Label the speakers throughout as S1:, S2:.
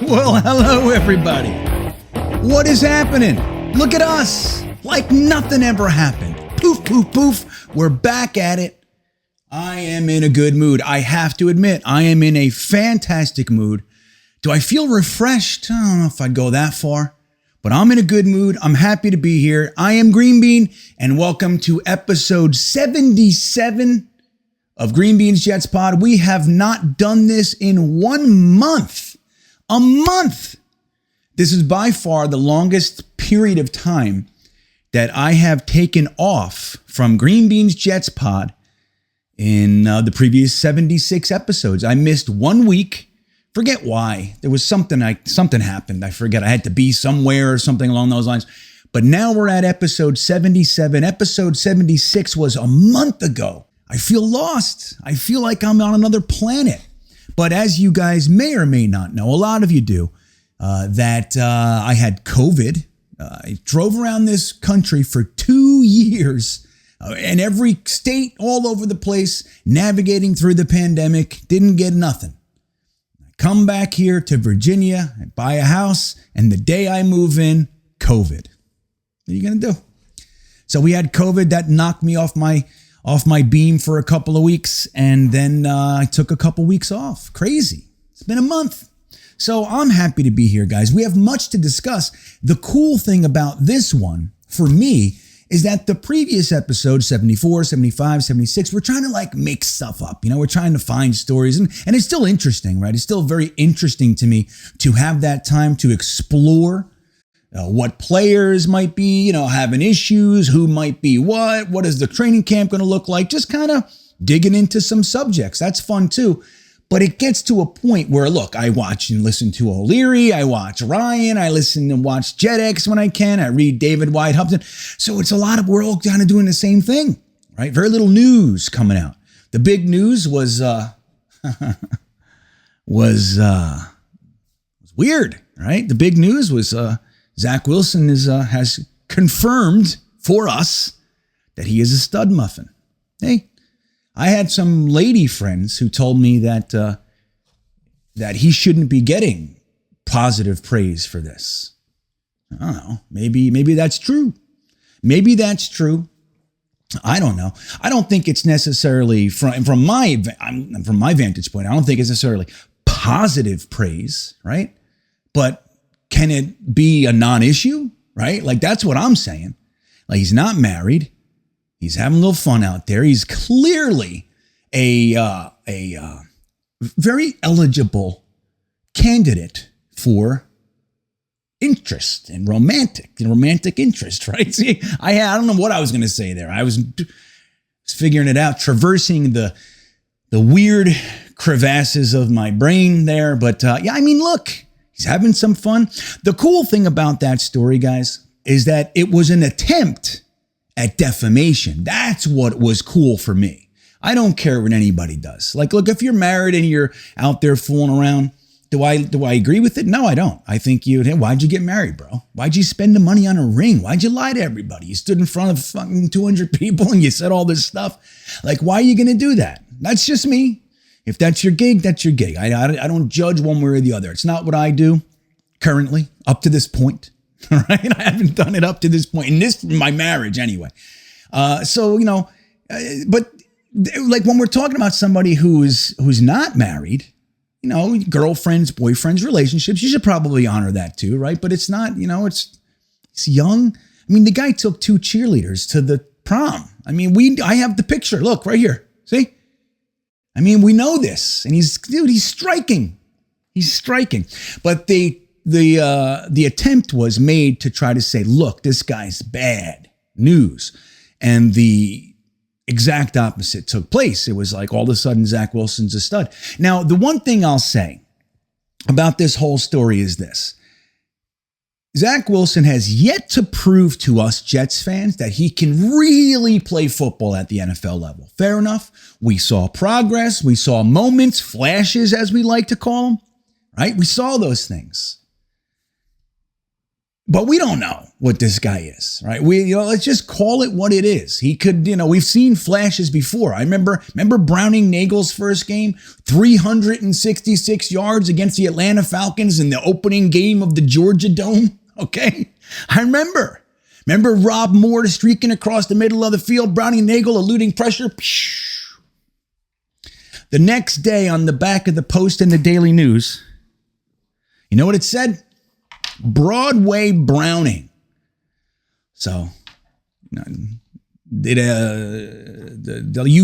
S1: Well, hello, everybody. What is happening? Look at us. Like nothing ever happened. Poof, poof, poof. We're back at it. I am in a good mood. I have to admit, I am in a fantastic mood. Do I feel refreshed? I don't know if I'd go that far, but I'm in a good mood. I'm happy to be here. I am Green Bean, and welcome to episode 77 of Greenbeanjetsfan. We have not done this in 1 month. A month. This is by far the longest period of time that I have taken off from Greenbeanjetsfan in the previous 76 episodes. I missed 1 week. Forget why. There was something happened. I forget. I had to be somewhere or something along those lines. But now we're at episode 77. Episode 76 was a month ago. I feel lost. I feel like I'm on another planet. But as you guys may or may not know, a lot of you do, that I had COVID. I drove around this country for 2 years in every state, all over the place, navigating through the pandemic, didn't get nothing. I come back here to Virginia, I buy a house, and the day I move in, COVID. What are you going to do? So we had COVID that knocked me off my beam for a couple of weeks, and then I took a couple weeks off. Crazy. It's been a month. So I'm happy to be here, guys. We have much to discuss. The cool thing about this one, for me, is that the previous episode, 74, 75, 76, we're trying to make stuff up. We're trying to find stories, and it's still interesting, right? It's still very interesting to me to have that time to explore what players might be, having issues, who might be what is the training camp going to look like, just kind of digging into some subjects. That's fun too. But it gets to a point where, look, I watch and listen to O'Leary, I watch Ryan, I listen and watch JetX when I can, I read David White Hubson. So it's a lot of, we're all kind of doing the same thing, right? Very little news coming out. The big news was weird, right? The big news was Zach Wilson has confirmed for us that he is a stud muffin. Hey, I had some lady friends who told me that he shouldn't be getting positive praise for this. I don't know. Maybe that's true. Maybe that's true. I don't know. I don't think it's necessarily from my vantage point. I don't think it's necessarily positive praise, right? But can it be a non-issue, right? That's what I'm saying. He's not married. He's having a little fun out there. He's clearly a very eligible candidate for interest and romantic interest, right? See, I don't know what I was going to say there. I was figuring it out, traversing the weird crevasses of my brain there. But look, he's having some fun. The cool thing about that story, guys, is that it was an attempt at defamation. That's what was cool for me. I don't care what anybody does. Look, if you're married and you're out there fooling around, do I agree with it? No, I don't. I think why'd you get married, bro? Why'd you spend the money on a ring? Why'd you lie to everybody? You stood in front of fucking 200 people and you said all this stuff. Why are you going to do that? That's just me. If that's your gig, that's your gig. I don't judge one way or the other. It's not what I do currently, up to this point. All right, I haven't done it up to this point in my marriage anyway. But when we're talking about somebody who's not married, girlfriends, boyfriends, relationships, you should probably honor that too, right? But it's not, it's young. The guy took 2 cheerleaders to the prom. I have the picture. Look right here. See? We know this, and he's striking. He's striking. But the attempt was made to try to say, look, this guy's bad news. And the exact opposite took place. It was all of a sudden Zach Wilson's a stud. Now, the one thing I'll say about this whole story is this. Zach Wilson has yet to prove to us Jets fans that he can really play football at the NFL level. Fair enough. We saw progress. We saw moments, flashes, as we like to call them, right? We saw those things. But we don't know what this guy is, right? Let's just call it what it is. He could, we've seen flashes before. I remember Browning Nagel's first game, 366 yards against the Atlanta Falcons in the opening game of the Georgia Dome. Okay. I remember Rob Moore streaking across the middle of the field, Browning Nagel eluding pressure. The next day on the back of the Post and the Daily News, you know what it said? Broadway Browning. So, you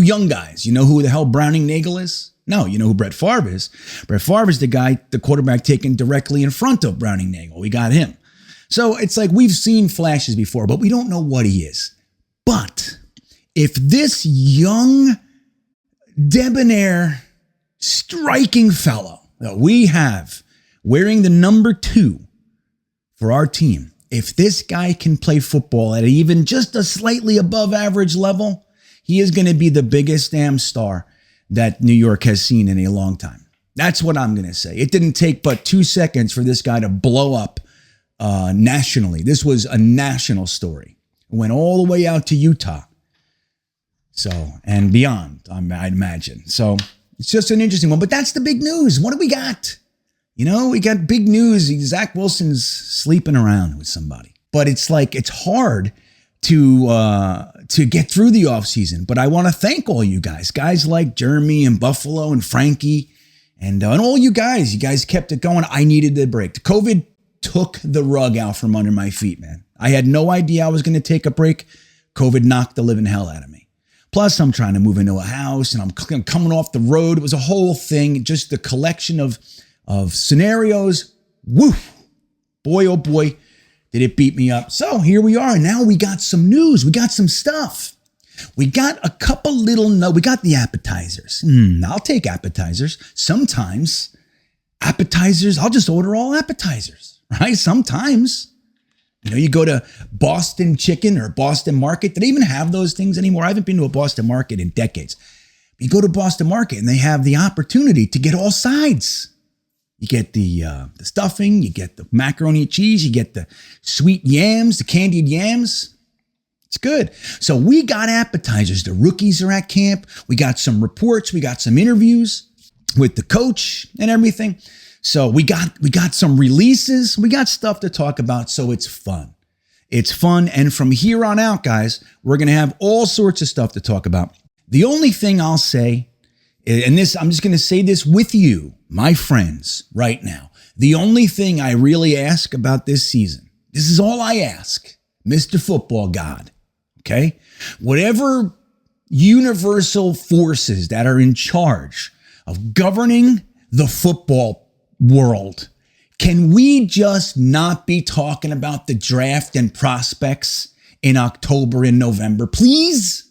S1: young guys, you know who the hell Browning Nagel is? No, you know who Brett Favre is. Brett Favre is the quarterback taken directly in front of Browning Nagel. We got him. So it's like we've seen flashes before, but we don't know what he is. But if this young, debonair, striking fellow that we have wearing the number 2 for our team, if this guy can play football at even just a slightly above average level, he is going to be the biggest damn star that New York has seen in a long time. That's what I'm going to say. It didn't take but 2 seconds for this guy to blow up nationally. This was a national story. It went all the way out to Utah. So, and beyond, I'd imagine. So it's just an interesting one, but that's the big news. What do we got? We got big news. Zach Wilson's sleeping around with somebody. But it's hard to get through the offseason. But I want to thank all you guys like Jeremy and Buffalo and Frankie and all you guys. You guys kept it going. I needed the break. The COVID took the rug out from under my feet, man. I had no idea I was going to take a break. COVID knocked the living hell out of me. Plus, I'm trying to move into a house and I'm coming off the road. It was a whole thing, just the collection of scenarios. Woo! Boy, oh boy, did it beat me up. So here we are. Now we got some news. We got some stuff. We got a couple we got the appetizers. I'll take appetizers. Sometimes appetizers, I'll just order all appetizers, right? Sometimes, you go to Boston Chicken or Boston Market. Do they even have those things anymore? I haven't been to a Boston Market in decades. You go to Boston Market and they have the opportunity to get all sides. You get the stuffing, you get the macaroni and cheese, you get the sweet yams, the candied yams. It's good. So we got appetizers. The rookies are at camp. We got some reports. We got some interviews with the coach and everything. So we got some releases. We got stuff to talk about. So it's fun. It's fun. And from here on out, guys, we're going to have all sorts of stuff to talk about. The only thing I'll say, and I'm just going to say this with you, my friends, right now. The only thing I really ask about this season, this is all I ask, Mr. Football God, okay? Whatever universal forces that are in charge of governing the football world, can we just not be talking about the draft and prospects in October and November, please?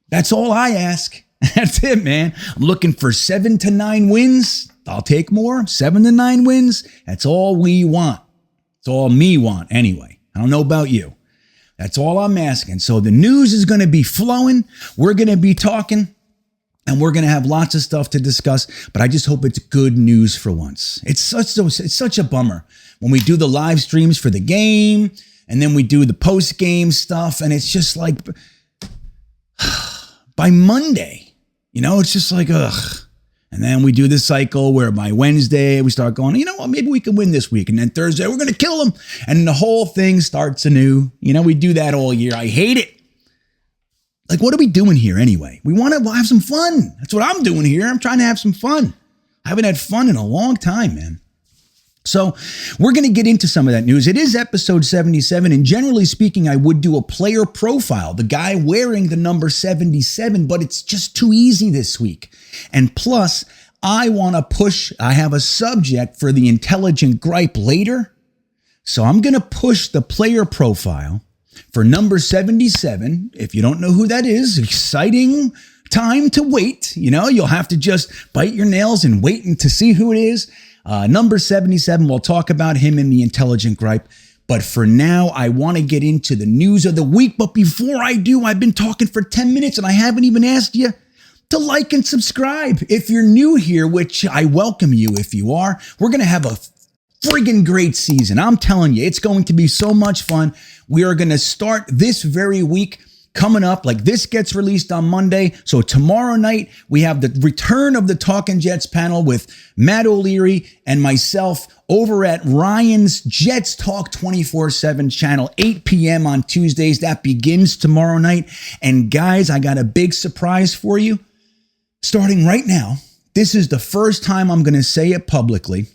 S1: That's all I ask. That's it, man. I'm looking for 7 to 9 wins. I'll take more. 7 to 9 wins. That's all we want. It's all me want anyway. I don't know about you. That's all I'm asking. So the news is going to be flowing. We're going to be talking and we're going to have lots of stuff to discuss, but I just hope it's good news for once. It's such a bummer when we do the live streams for the game and then we do the post game stuff. And it's just like by Monday, it's just like, ugh. And then we do this cycle where by Wednesday, we start going, maybe we can win this week. And then Thursday, we're going to kill them. And the whole thing starts anew. We do that all year. I hate it. Like, what are we doing here anyway? We want to have some fun. That's what I'm doing here. I'm trying to have some fun. I haven't had fun in a long time, man. So we're going to get into some of that news. It is episode 77. And generally speaking, I would do a player profile, the guy wearing the number 77, but it's just too easy this week. And plus, I want to push, I have a subject for the intelligent gripe later. So I'm going to push the player profile for number 77. If you don't know who that is, exciting time to wait. You'll have to just bite your nails and wait to see who it is. Number 77, we'll talk about him in the intelligent gripe. But for now, I want to get into the news of the week. But before I do, I've been talking for 10 minutes and I haven't even asked you to like and subscribe. If you're new here, which I welcome you if you are, we're going to have a friggin' great season. I'm telling you, it's going to be so much fun. We are going to start this very week coming up. Like, this gets released on Monday. So tomorrow night, we have the return of the Talking Jets panel with Matt O'Leary and myself over at Ryan's Jets Talk 24/7 channel, 8 p.m. on Tuesdays. That begins tomorrow night. And guys, I got a big surprise for you. Starting right now, this is the first time I'm going to say it publicly.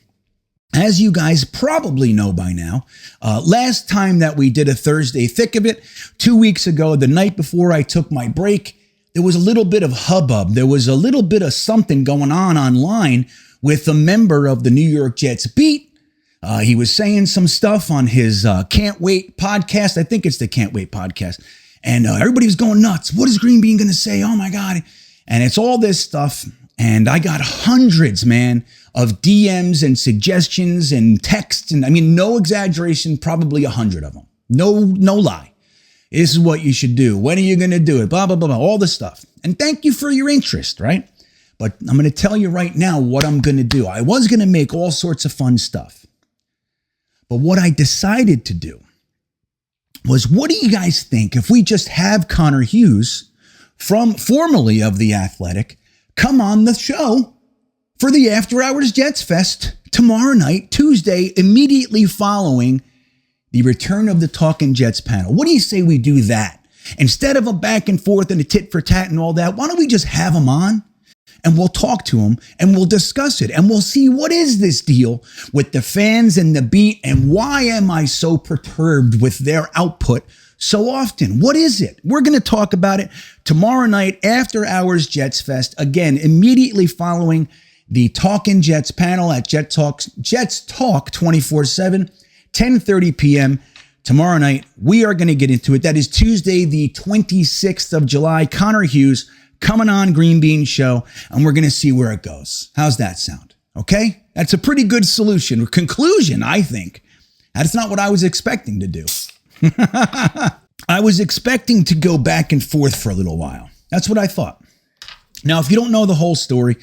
S1: As you guys probably know by now, last time that we did a Thursday Thick of It, 2 weeks ago, the night before I took my break, there was a little bit of hubbub. There was a little bit of something going on online with a member of the New York Jets beat. He was saying some stuff on his Can't Wait podcast. I think it's the Can't Wait podcast. And everybody was going nuts. What is Green Bean going to say? Oh my God. And it's all this stuff. And I got hundreds, man, of DMs and suggestions and texts. And I mean, no exaggeration, probably 100 of them. No lie. This is what you should do. When are you going to do it? Blah, blah, blah, blah, all this stuff. And thank you for your interest, right? But I'm going to tell you right now what I'm going to do. I was going to make all sorts of fun stuff. But what I decided to do was, what do you guys think if we just have Connor Hughes, formerly of The Athletic, come on the show for the After Hours Jets Fest tomorrow night, Tuesday, immediately following the return of the Talking Jets panel? What do you say we do that? Instead of a back and forth and a tit for tat and all that, why don't we just have him on and we'll talk to him and we'll discuss it and we'll see what is this deal with the fans and the beat, and why am I so perturbed with their output so often? What is it? We're going to talk about it tomorrow night, After Hours Jets Fest. Again, immediately following the Talking Jets panel at Jets Talk 24/7, 10:30 p.m. tomorrow night. We are going to get into it. That is Tuesday, the 26th of July. Connor Hughes coming on Green Bean Show, and we're going to see where it goes. How's that sound? Okay? That's a pretty good solution or conclusion, I think. That's not what I was expecting to do. I was expecting to go back and forth for a little while. That's what I thought. Now, if you don't know the whole story,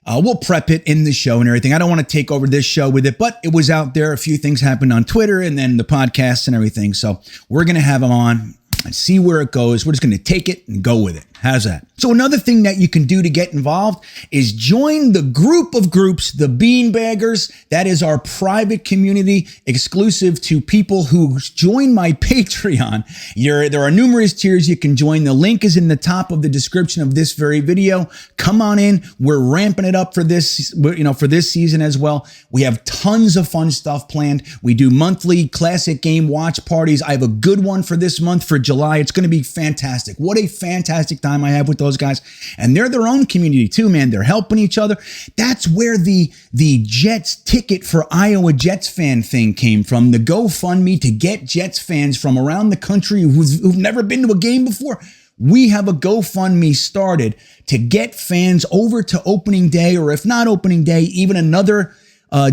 S1: we'll prep it in the show and everything. I don't want to take over this show with it, but it was out there. A few things happened on Twitter and then the podcast and everything. So we're going to have them on and see where it goes. We're just going to take it and go with it. How's that? So another thing that you can do to get involved is join the group of groups, the Beanbaggers. That is our private community exclusive to people who join my Patreon. There are numerous tiers you can join. The link is in the top of the description of this very video. Come on in. We're ramping it up for this, for this season as well. We have tons of fun stuff planned. We do monthly classic game watch parties. I have a good one for this month for July. It's going to be fantastic. What a fantastic time I have with those guys. And they're their own community too, man. They're helping each other. That's where the Jets ticket for Iowa Jetsfan thing came from. The GoFundMe to get Jets fans from around the country who've never been to a game before. We have a GoFundMe started to get fans over to opening day, or if not opening day, even another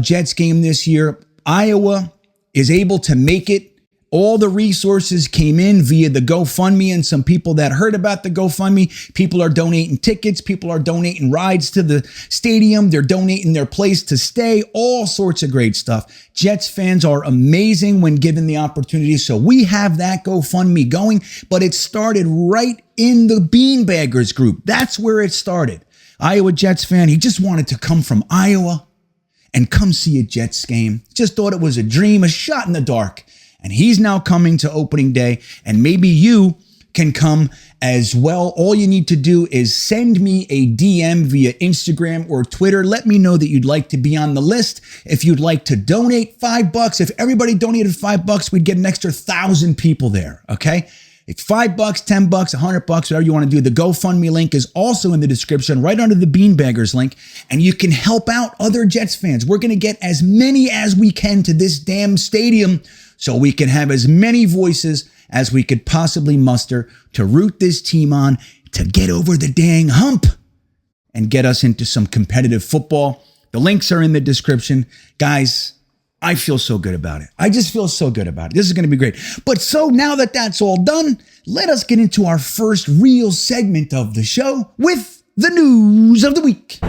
S1: Jets game this year. Iowa is able to make it. All the resources came in via the GoFundMe, and some people that heard about the GoFundMe, people are donating tickets, people are donating rides to the stadium, they're donating their place to stay, all sorts of great stuff. Jets fans are amazing when given the opportunity, so we have that GoFundMe going, but it started right in the Beanbaggers group. That's where it started. Iowa Jets fan, he just wanted to come from Iowa and come see a Jets game. Just thought it was a dream, a shot in the dark. And he's now coming to opening day, and maybe you can come as well. All you need to do is send me a DM via Instagram or Twitter. Let me know that you'd like to be on the list. If you'd like to donate $5, if everybody donated $5, we'd get an extra 1,000 people there, okay? It's $5, $10, $100, whatever you want to do. The GoFundMe link is also in the description, right under the Beanbaggers link, and you can help out other Jets fans. We're going to get as many as we can to this damn stadium, so we can have as many voices as we could possibly muster to root this team on, to get over the dang hump and get us into some competitive football. The links are in the description. Guys, I feel so good about it. I just feel so good about it. This is going to be great. But so now that that's all done, let us get into our first real segment of the show with the news of the week.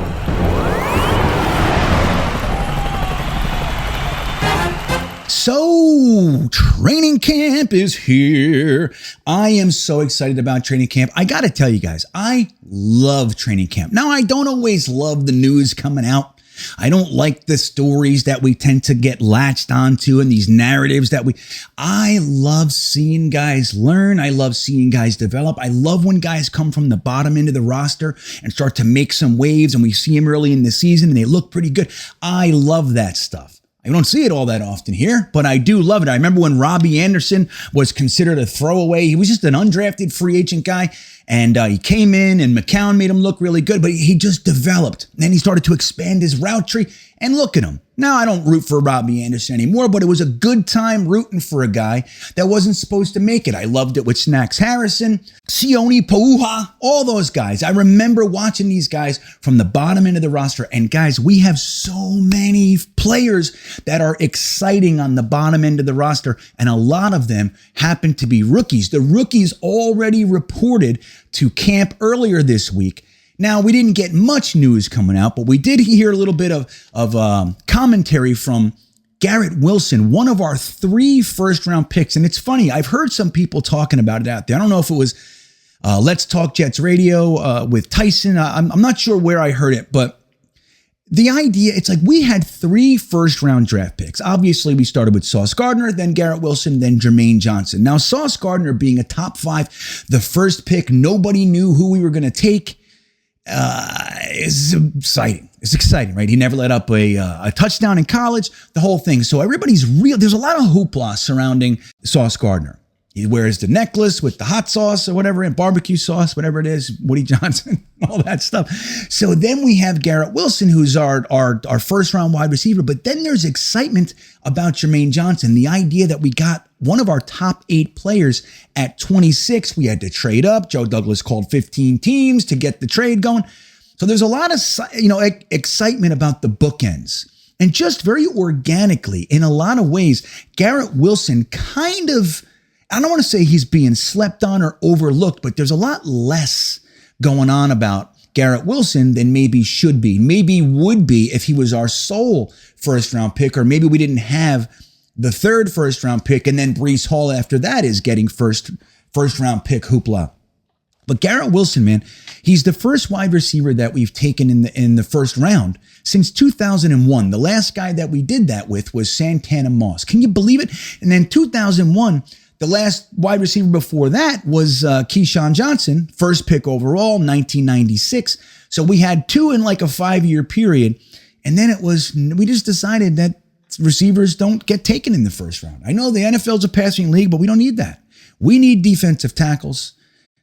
S1: So, training camp is here. I am so excited about training camp. I got to tell you guys, I love training camp. Now, I don't always love the news coming out. I don't like the stories that we tend to get latched onto and these narratives I love seeing guys learn. I love seeing guys develop. I love when guys come from the bottom end of the roster and start to make some waves and we see them early in the season and they look pretty good. I love that stuff. I don't see it all that often here, but I do love it. I remember when Robbie Anderson was considered a throwaway. He was just an undrafted free agent guy, and he came in, and McCown made him look really good, but he just developed. Then he started to expand his route tree, and look at him. Now, I don't root for Robbie Anderson anymore, but it was a good time rooting for a guy that wasn't supposed to make it. I loved it with Snacks Harrison, Sione Pauha, all those guys. I remember watching these guys from the bottom end of the roster. And guys, we have so many players that are exciting on the bottom end of the roster. And a lot of them happen to be rookies. The rookies already reported to camp earlier this week. Now, we didn't get much news coming out, but we did hear a little bit of commentary from Garrett Wilson, one of our 3 first-round picks. And it's funny, I've heard some people talking about it out there. I don't know if it was Let's Talk Jets Radio with Tyson. I'm not sure where I heard it, but the idea, it's like we had 3 first-round draft picks. Obviously, we started with Sauce Gardner, then Garrett Wilson, then Jermaine Johnson. Now, Sauce Gardner being a top 5, the first pick, nobody knew who we were going to take. Is exciting. It's exciting, right? He never let up a touchdown in college, the whole thing. So everybody's there's a lot of hoopla surrounding Sauce Gardner. He wears the necklace with the hot sauce or whatever, and barbecue sauce, whatever it is, Woody Johnson, all that stuff. So then we have Garrett Wilson, who's our first round wide receiver. But then there's excitement about Jermaine Johnson. The idea that we got one of our top 8 players at 26. We had to trade up. Joe Douglas called 15 teams to get the trade going. So there's a lot of, excitement about the bookends. And just very organically, in a lot of ways, Garrett Wilson kind of, I don't want to say he's being slept on or overlooked, but there's a lot less going on about Garrett Wilson than maybe should be, maybe would be if he was our sole first round pick, or maybe we didn't have the 3rd first round pick and then Breece Hall after that is getting first round pick hoopla. But Garrett Wilson, man, he's the first wide receiver that we've taken in the first round since 2001. The last guy that we did that with was Santana Moss. Can you believe it? And then 2001, the last wide receiver before that was Keyshawn Johnson, first pick overall, 1996. So we had 2 in like a 5-year period. And then we just decided that receivers don't get taken in the first round. I know the NFL's a passing league, but we don't need that. We need defensive tackles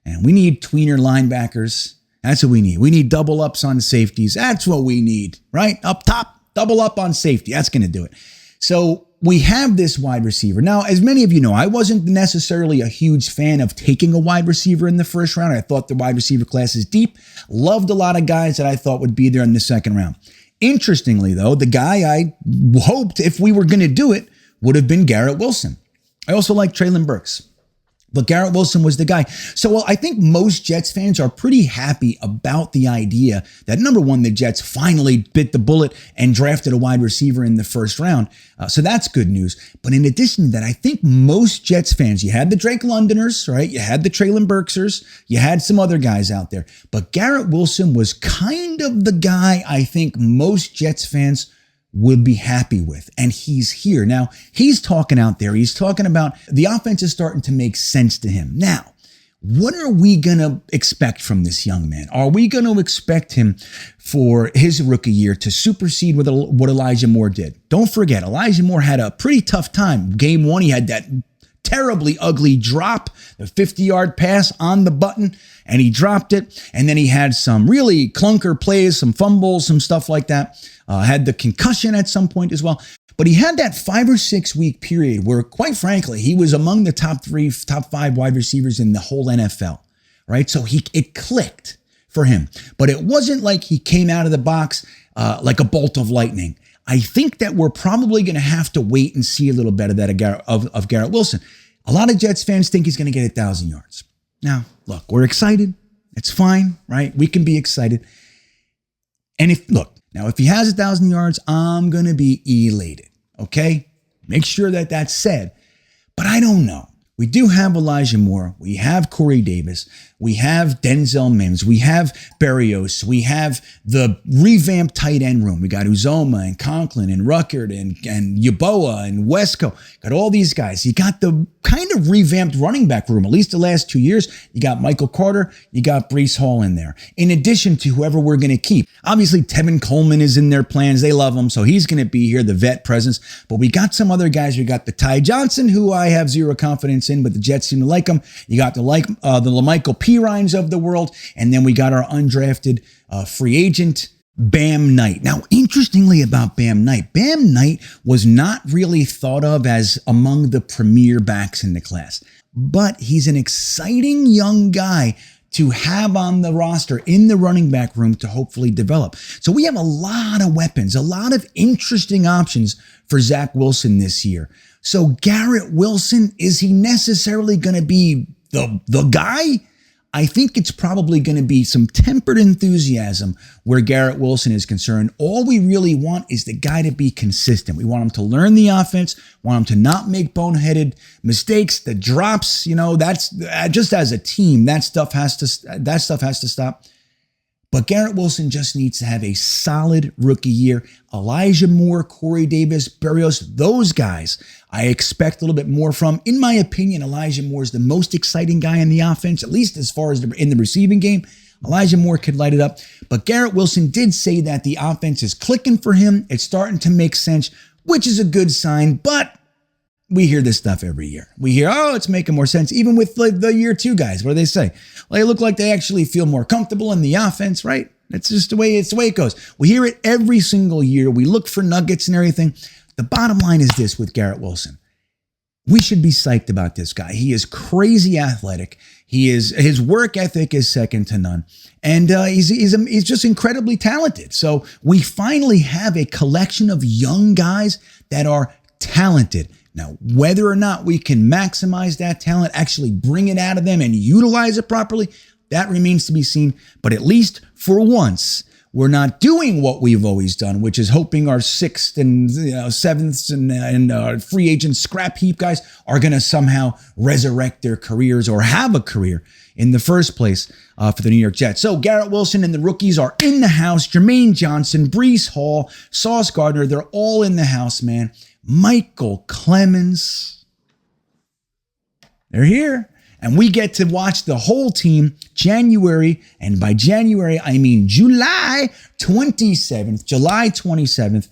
S1: and we need tweener linebackers. That's what we need. We need double ups on safeties. That's what we need, right? Up top, double up on safety. That's going to do it. So we have this wide receiver. Now, as many of you know, I wasn't necessarily a huge fan of taking a wide receiver in the first round. I thought the wide receiver class is deep. Loved a lot of guys that I thought would be there in the second round. Interestingly, though, the guy I hoped, if we were going to do it, would have been Garrett Wilson. I also like Treylon Burks, but Garrett Wilson was the guy. So I think most Jets fans are pretty happy about the idea that, number one, the Jets finally bit the bullet and drafted a wide receiver in the first round. So that's good news. But in addition to that, I think most Jets fans, you had the Drake Londoners, right? You had the Treylon Burksers. You had some other guys out there. But Garrett Wilson was kind of the guy I think most Jets fans would be happy with. And he's here. Now, he's talking out there. He's talking about the offense is starting to make sense to him. Now, what are we going to expect from this young man? Are we going to expect him for his rookie year to supersede what Elijah Moore did? Don't forget, Elijah Moore had a pretty tough time. Game 1, he had that terribly ugly drop, the 50-yard pass on the button, and he dropped it. And then he had some really clunker plays, some fumbles, some stuff like that. Had the concussion at some point as well. But he had that 5 or 6 week period where, quite frankly, he was among the top 5 wide receivers in the whole NFL, right? So it clicked for him. But it wasn't like he came out of the box like a bolt of lightning. I think that we're probably going to have to wait and see a little bit of that of Garrett Wilson. A lot of Jets fans think he's going to get 1,000 yards. Now, look, we're excited. It's fine, right? We can be excited. And if he has 1,000 yards, I'm going to be elated, okay? Make sure that that's said. But I don't know. We do have Elijah Moore. We have Corey Davis. We have Denzel Mims. We have Berrios. We have the revamped tight end room. We got Uzoma and Conklin and Ruckert and Yeboah and Wesco. Got all these guys. You got the kind of revamped running back room, at least the last 2 years. You got Michael Carter. You got Breece Hall in there, in addition to whoever we're going to keep. Obviously, Tevin Coleman is in their plans. They love him, so he's going to be here, the vet presence. But we got some other guys. We got the Ty Johnson, who I have zero confidence in, but the Jets seem to like him. You got the LaMichael Pirines of the world, and then we got our undrafted free agent, Bam Knight. Now, interestingly about Bam Knight was not really thought of as among the premier backs in the class, but he's an exciting young guy to have on the roster in the running back room to hopefully develop. So we have a lot of weapons, a lot of interesting options for Zach Wilson this year. So Garrett Wilson, is he necessarily going to be the guy? I think it's probably going to be some tempered enthusiasm where Garrett Wilson is concerned. All we really want is the guy to be consistent. We want him to learn the offense, want him to not make boneheaded mistakes, the drops, that's just as a team, that stuff has to stop. But Garrett Wilson just needs to have a solid rookie year. Elijah Moore, Corey Davis, Berrios, those guys I expect a little bit more from. In my opinion, Elijah Moore is the most exciting guy in the offense, at least as far as in the receiving game. Elijah Moore could light it up. But Garrett Wilson did say that the offense is clicking for him. It's starting to make sense, which is a good sign. But we hear this stuff every year. We hear, it's making more sense. Even with the year two guys, what do they say? Well, they look like they actually feel more comfortable in the offense, right? It's just the way it goes. We hear it every single year. We look for nuggets and everything. The bottom line is this with Garrett Wilson. We should be psyched about this guy. He is crazy athletic. His work ethic is second to none. And he's just incredibly talented. So we finally have a collection of young guys that are talented. Now, whether or not we can maximize that talent, actually bring it out of them and utilize it properly, that remains to be seen. But at least for once, we're not doing what we've always done, which is hoping our sixth and sevenths and free agent scrap heap guys are going to somehow resurrect their careers or have a career in the first place for the New York Jets. So Garrett Wilson and the rookies are in the house. Jermaine Johnson, Breece Hall, Sauce Gardner, they're all in the house, man. Michael Clemens, they're here. And we get to watch the whole team January, and by January, I mean July 27th. July 27th,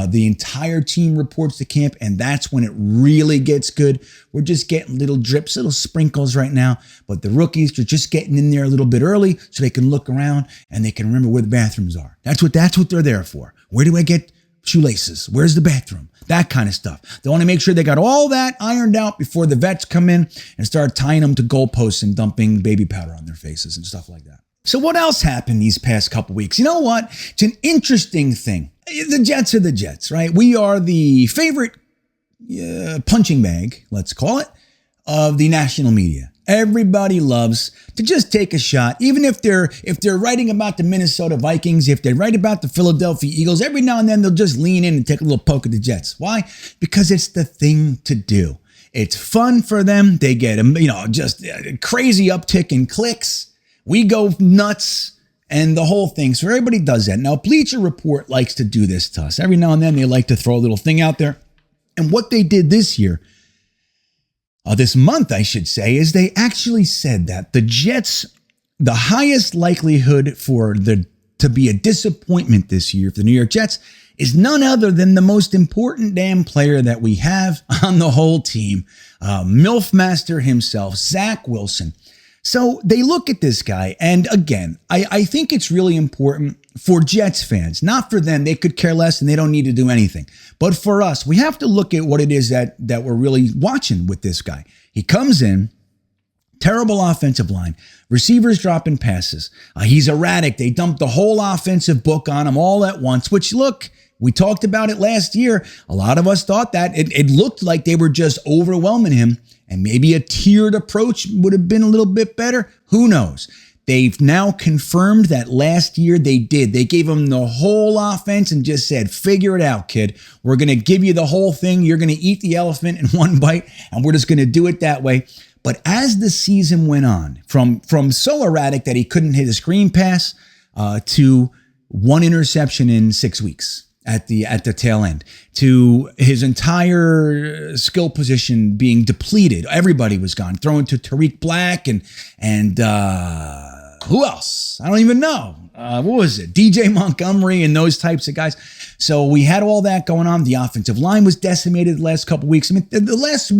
S1: the entire team reports to camp, and that's when it really gets good. We're just getting little drips, little sprinkles right now, but the rookies are just getting in there a little bit early so they can look around and they can remember where the bathrooms are. That's what they're there for. Where do I get shoelaces? Where's the bathroom? That kind of stuff. They want to make sure they got all that ironed out before the vets come in and start tying them to goalposts and dumping baby powder on their faces and stuff like that. So what else happened these past couple weeks? You know what? It's an interesting thing. The Jets are the Jets, right? We are the favorite punching bag, let's call it, of the national media. Everybody loves to just take a shot, even if they're writing about the Minnesota Vikings, if they write about the Philadelphia Eagles, every now and then they'll just lean in and take a little poke at the Jets. Why? Because it's the thing to do. It's fun for them. They get just a crazy uptick in clicks. We go nuts and the whole thing. So everybody does that. Now, Bleacher Report likes to do this to us. Every now and then they like to throw a little thing out there. And what they did this year, this month, I should say, is they actually said that the Jets, the highest likelihood to be a disappointment this year for the New York Jets is none other than the most important damn player that we have on the whole team, MILF Master himself, Zach Wilson. So they look at this guy, and again, I think it's really important for Jets fans, not for them. They could care less and they don't need to do anything. But for us, we have to look at what it is that we're really watching with this guy. He comes in, terrible offensive line, receivers dropping passes. He's erratic. They dumped the whole offensive book on him all at once, which, look, we talked about it last year. A lot of us thought that it looked like they were just overwhelming him, and maybe a tiered approach would have been a little bit better. Who knows? They've now confirmed that last year they did. They gave him the whole offense and just said, figure it out, kid. We're going to give you the whole thing. You're going to eat the elephant in one bite, and we're just going to do it that way. But as the season went on, from so erratic that he couldn't hit a screen pass to one interception in 6 weeks at the tail end, to his entire skill position being depleted. Everybody was gone, thrown to Tariq Black and who else? I don't even know. What was it? DJ Montgomery and those types of guys. So we had all that going on. The offensive line was decimated the last couple of weeks. I mean, the last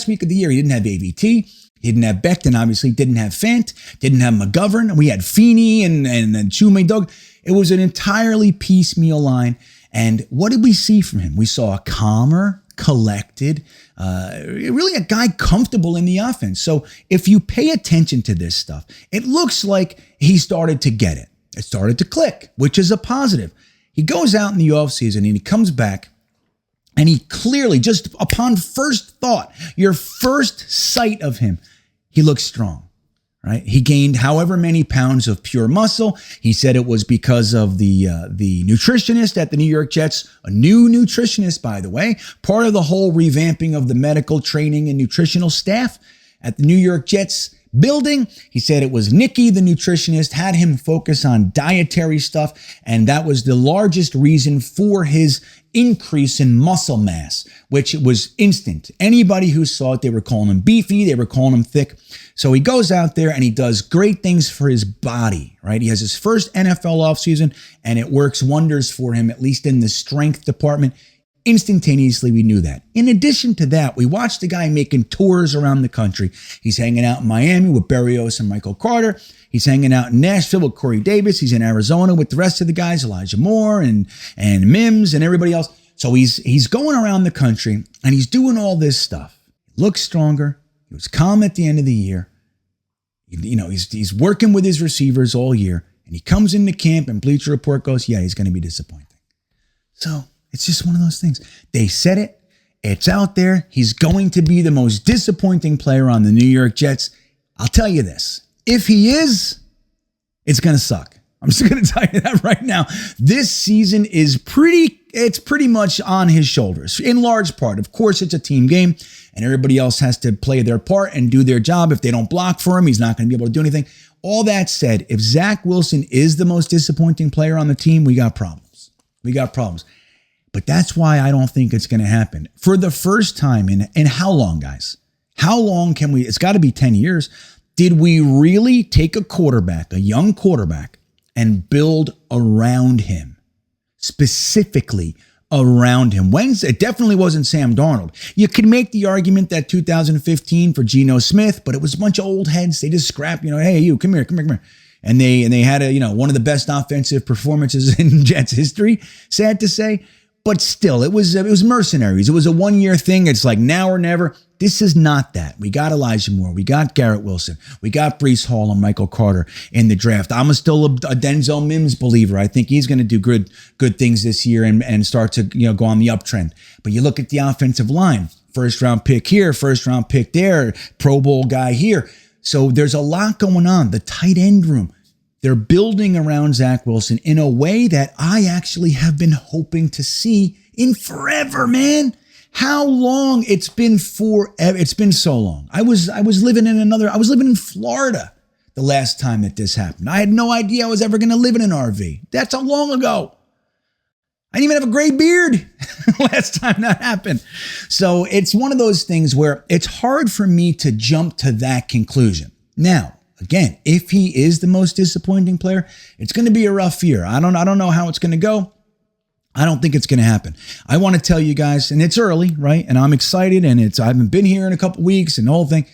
S1: week of the year, he didn't have AVT. He didn't have Becton, obviously. Didn't have Fant. Didn't have McGovern. We had Feeney and Chume Dog. It was an entirely piecemeal line. And what did we see from him? We saw a calmer, collected, really a guy comfortable in the offense. So if you pay attention to this stuff, it looks like he started to get it. It started to click, which is a positive. He goes out in the offseason and he comes back and he clearly, just upon first thought, your first sight of him, he looks strong. Right? He gained however many pounds of pure muscle. He said it was because of the nutritionist at the New York Jets, a new nutritionist, by the way, part of the whole revamping of the medical training and nutritional staff at the New York Jets building. He said it was Nikki, the nutritionist, had him focus on dietary stuff, and that was the largest reason for his increase in muscle mass, which was instant. Anybody who saw it, they were calling him beefy, they were calling him thick. So he goes out there and he does great things for his body, right? He has his first NFL offseason and it works wonders for him, at least in the strength department. Instantaneously, we knew that. In addition to that, we watched the guy making tours around the country. He's hanging out in Miami with Berrios and Michael Carter. He's hanging out in Nashville with Corey Davis. He's in Arizona with the rest of the guys, Elijah Moore and Mims and everybody else. So he's going around the country and he's doing all this stuff. He looks stronger. He was calm at the end of the year. You know, he's working with his receivers all year. And he comes into camp and Bleacher Report goes, yeah, he's going to be disappointing. So it's just one of those things. They said it. It's out there. He's going to be the most disappointing player on the New York Jets. I'll tell you this. If he is, it's going to suck. I'm just going to tell you that right now. This season is pretty much on his shoulders, in large part. Of course, it's a team game, and everybody else has to play their part and do their job. If they don't block for him, he's not going to be able to do anything. All that said, if Zach Wilson is the most disappointing player on the team, we got problems. We got problems. But that's why I don't think it's going to happen. For the first time in how long, guys? How long can we, it's got to be 10 years. Did we really take a quarterback, a young quarterback, and build around him? Specifically around him. It definitely wasn't Sam Darnold. You could make the argument that 2015 for Geno Smith, but it was a bunch of old heads. They just scrap, hey, you, come here. And they had one of the best offensive performances in Jets history, sad to say. But still, it was mercenaries. It was a one-year thing. It's like now or never. This is not that. We got Elijah Moore. We got Garrett Wilson. We got Breece Hall and Michael Carter in the draft. I'm still a Denzel Mims believer. I think he's going to do good things this year and start to go on the uptrend. But you look at the offensive line. First round pick here, first round pick there, Pro Bowl guy here. So there's a lot going on. The tight end room. They're building around Zach Wilson in a way that I actually have been hoping to see in forever, man. How long? It's been forever. It's been so long. I was living in Florida the last time that this happened. I had no idea I was ever going to live in an RV. That's how long ago. I didn't even have a gray beard last time that happened. So it's one of those things where it's hard for me to jump to that conclusion. Now, again, if he is the most disappointing player, it's going to be a rough year. I don't know how it's going to go. I don't think it's going to happen. I want to tell you guys, and it's early, right? And I'm excited, and I haven't been here in a couple weeks and the whole thing.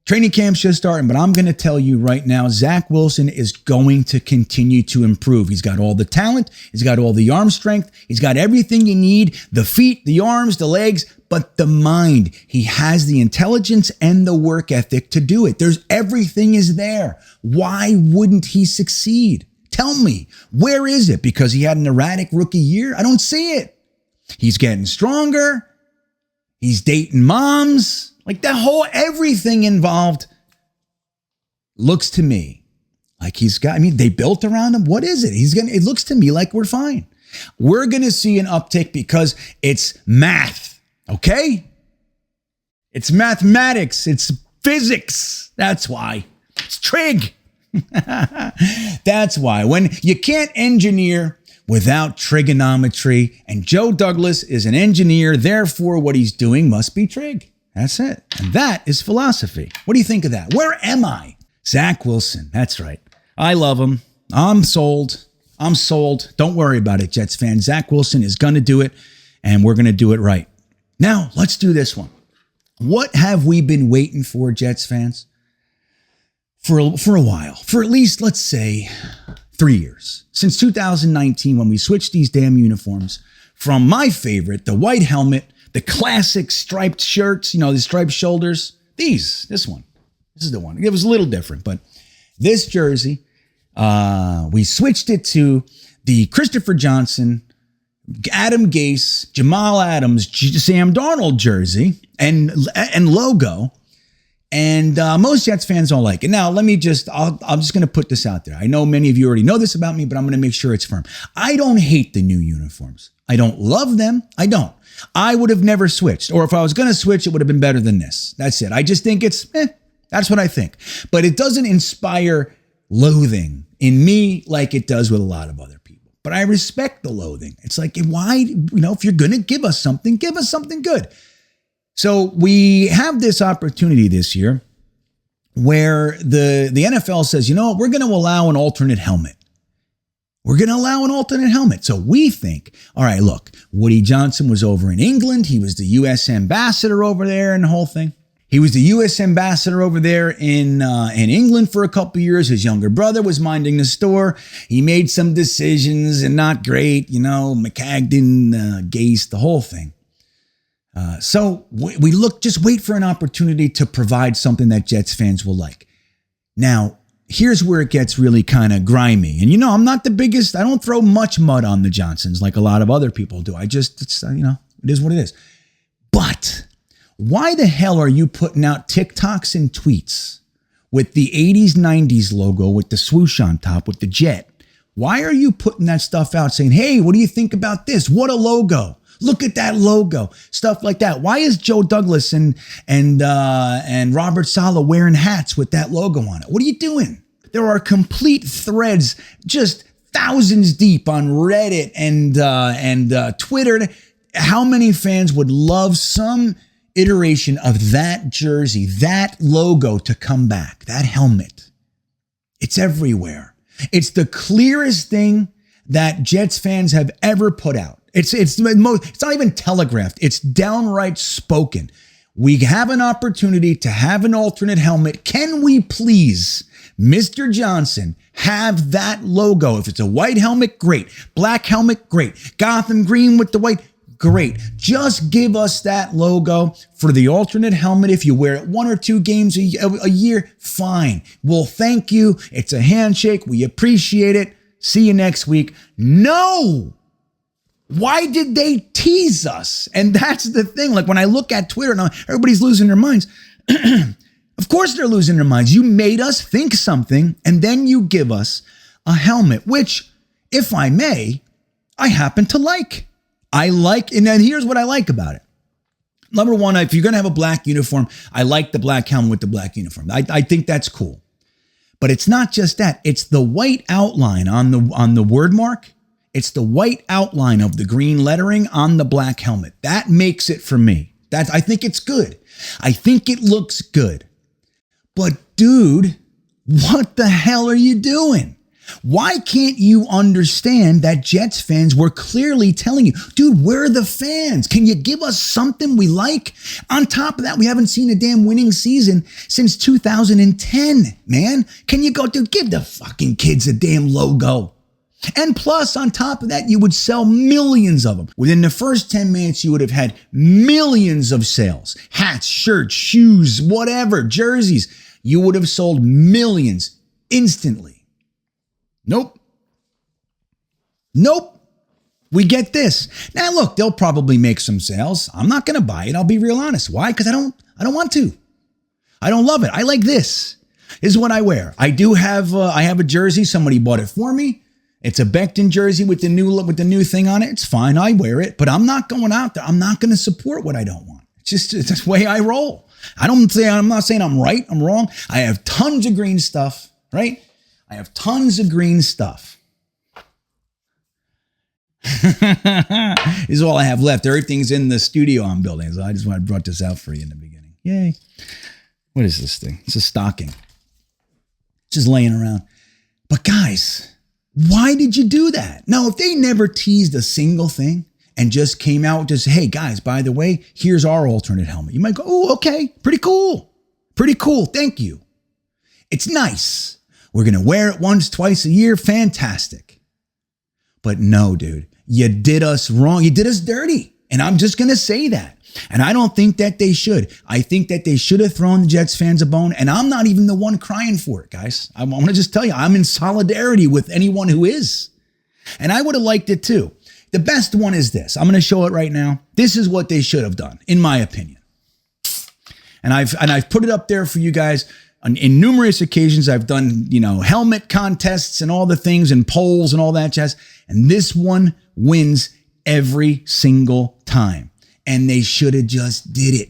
S1: Training camp's just starting, but I'm going to tell you right now, Zach Wilson is going to continue to improve. He's got all the talent. He's got all the arm strength. He's got everything you need, the feet, the arms, the legs, but the mind. He has the intelligence and the work ethic to do it. Everything is there. Why wouldn't he succeed? Tell me, where is it? Because he had an erratic rookie year? I don't see it. He's getting stronger. He's dating moms. Like everything involved looks to me Like they built around him. What is it? It looks to me like we're fine. We're going to see an uptick because it's math, okay? It's mathematics. It's physics. That's why. It's trig. That's why. When you can't engineer without trigonometry, and Joe Douglas is an engineer, therefore what he's doing must be trig. That's it. And that is philosophy. What do you think of that? Where am I? Zach Wilson. That's right. I love him. I'm sold. Don't worry about it, Jets fans. Zach Wilson is going to do it, and we're going to do it right. Now, let's do this one. What have we been waiting for, Jets fans? For a while. For at least, let's say, 3 years. Since 2019, when we switched these damn uniforms from my favorite, the white helmet, the classic striped shirts, the striped shoulders. This one. This is the one. It was a little different, but this jersey, we switched it to the Christopher Johnson, Adam Gase, Jamal Adams, Sam Darnold jersey and logo. And most Jets fans don't like it. Now, I'm just going to put this out there. I know many of you already know this about me, but I'm going to make sure it's firm. I don't hate the new uniforms. I don't love them. I don't. I would have never switched. Or if I was going to switch, it would have been better than this. That's it. I just think it's, that's what I think. But it doesn't inspire loathing in me like it does with a lot of other people. But I respect the loathing. It's like, why, if you're going to give us something good. So we have this opportunity this year where the NFL says, we're going to allow an alternate helmet. We're going to allow an alternate helmet. So we think, all right, look, Woody Johnson was over in England. He was the U.S. ambassador over there and the whole thing. He was the U.S. ambassador over there in England for a couple of years. His younger brother was minding the store. He made some decisions and not great, McCagden, Gase, the whole thing. So we just wait for an opportunity to provide something that Jets fans will like. Now, here's where it gets really kind of grimy. And I'm not the biggest, I don't throw much mud on the Johnsons like a lot of other people do. It is what it is. But why the hell are you putting out TikToks and tweets with the 80s, 90s logo, with the swoosh on top, with the jet? Why are you putting that stuff out saying, hey, what do you think about this? What a logo. Look at that logo, stuff like that. Why is Joe Douglas and Robert Saleh wearing hats with that logo on it? What are you doing? There are complete threads, just thousands deep on Reddit and Twitter. How many fans would love some iteration of that jersey, that logo to come back, that helmet? It's everywhere. It's the clearest thing that Jets fans have ever put out. It's not even telegraphed. It's downright spoken. We have an opportunity to have an alternate helmet. Can we please, Mr. Johnson, have that logo? If it's a white helmet, great. Black helmet, great. Gotham green with the white, great. Just give us that logo for the alternate helmet. If you wear it 1 or 2 games a year, fine. We'll thank you. It's a handshake. We appreciate it. See you next week. No! Why did they tease us? And that's the thing. Like when I look at Twitter now, everybody's losing their minds. Of course they're losing their minds. You made us think something and then you give us a helmet, which, if I may, I happen to like. And then here's what I like about it. Number one, if you're going to have a black uniform, I like the black helmet with the black uniform. I think that's cool. But it's not just that. It's the white outline on the word mark. It's the white outline of the green lettering on the black helmet. That makes it for me. I think it's good. I think it looks good. But dude, what the hell are you doing? Why can't you understand that Jets fans were clearly telling you, dude, we're the fans. Can you give us something we like? On top of that, we haven't seen a damn winning season since 2010, man. Can you go, dude, give the fucking kids a damn logo. And plus, on top of that, you would sell millions of them. Within the first 10 minutes, you would have had millions of sales. Hats, shirts, shoes, whatever, jerseys. You would have sold millions instantly. Nope. We get this. Now, look, they'll probably make some sales. I'm not going to buy it. I'll be real honest. Why? Because I don't want to. I don't love it. I like this. This is what I wear. I do have I have a jersey. Somebody bought it for me. It's a Becton jersey with the new thing on it. It's fine. I wear it, but I'm not going out there. I'm not going to support what I don't want. It's the way I roll. I'm not saying I'm right. I'm wrong. I have tons of green stuff, right? I have tons of green stuff. This is all I have left. Everything's in the studio I'm building. So I just brought this out for you in the beginning. Yay. What is this thing? It's a stocking. It's just laying around. But guys, why did you do that? No, if they never teased a single thing and just came out just, hey guys, by the way, here's our alternate helmet. You might go, oh, okay, pretty cool. Pretty cool. Thank you. It's nice. We're going to wear it once, twice a year. Fantastic. But no, dude, you did us wrong. You did us dirty. And I'm just going to say that. And I don't think that they should. I think that they should have thrown the Jets fans a bone. And I'm not even the one crying for it, guys. I want to just tell you, I'm in solidarity with anyone who is. And I would have liked it too. The best one is this. I'm going to show it right now. This is what they should have done, in my opinion. And I've put it up there for you guys. In numerous occasions, I've done, helmet contests and all the things and polls and all that jazz. And this one wins every single time. And they should have just did it.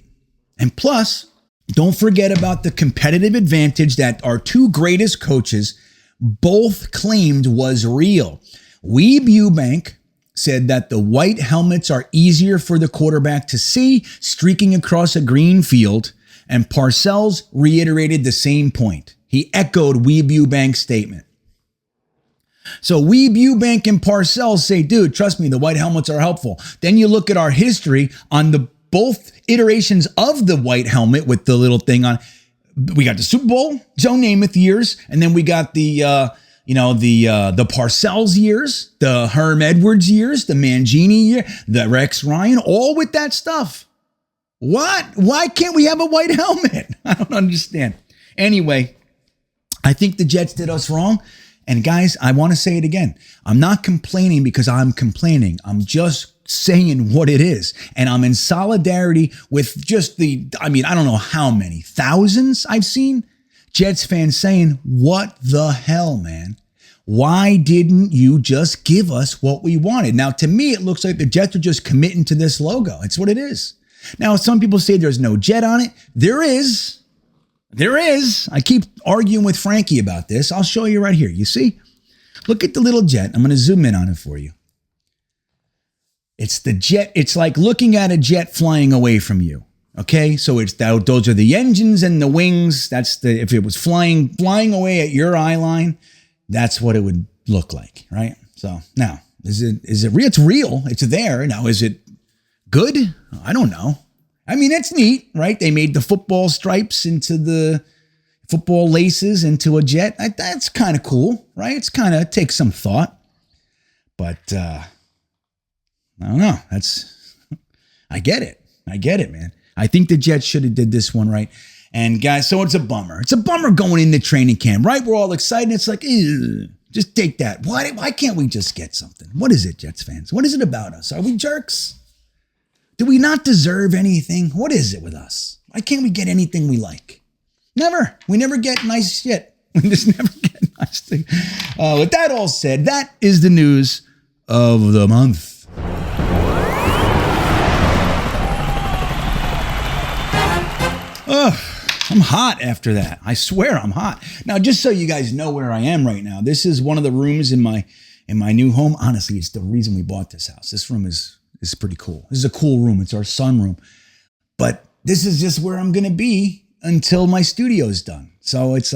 S1: And plus, don't forget about the competitive advantage that our two greatest coaches both claimed was real. Weeb Eubank said that the white helmets are easier for the quarterback to see streaking across a green field, and Parcells reiterated the same point. He echoed Weeb Eubank's statement. So Weeb Eubank and Parcells say, dude, trust me, the white helmets are helpful. Then you look at our history on the both iterations of the white helmet with the little thing on. We got the Super Bowl, Joe Namath years, and then we got the Parcells years, the Herm Edwards years, the Mangini year, the Rex Ryan, all with that stuff. What? Why can't we have a white helmet? I don't understand. Anyway, I think the Jets did us wrong. And guys, I want to say it again. I'm not complaining because I'm complaining. I'm just saying what it is. And I'm in solidarity with just I don't know how many thousands I've seen Jets fans saying, what the hell, man? Why didn't you just give us what we wanted? Now, to me, it looks like the Jets are just committing to this logo. It's what it is. Now, some people say there's no jet on it. There is. There is. I keep arguing with Frankie about this. I'll show you right here. You see? Look at the little jet. I'm going to zoom in on it for you. It's the jet. It's like looking at a jet flying away from you. Okay? So those are the engines and the wings. If it was flying away at your eye line, that's what it would look like, right? So now, is it real? It's real. It's there. Now, is it good? I don't know. I mean, it's neat, right? They made the football stripes into the football laces into a jet. That's kind of cool, right? It's kind of takes some thought. But I don't know. I get it. I get it, man. I think the Jets should have did this one right. And guys, so it's a bummer. It's a bummer going into training camp, right? We're all excited. It's like, just take that. Why can't we just get something? What is it, Jets fans? What is it about us? Are we jerks? Do we not deserve anything? What is it with us? Why can't we get anything we like? Never. We never get nice shit. We just never get nice things. With that all said, that is the news of the month. I'm hot after that. I swear I'm hot. Now, just so you guys know where I am right now, this is one of the rooms in my new home. Honestly, it's the reason we bought this house. This room is pretty cool. This is a cool room. It's our sunroom. But this is just where I'm going to be until my studio's done. So it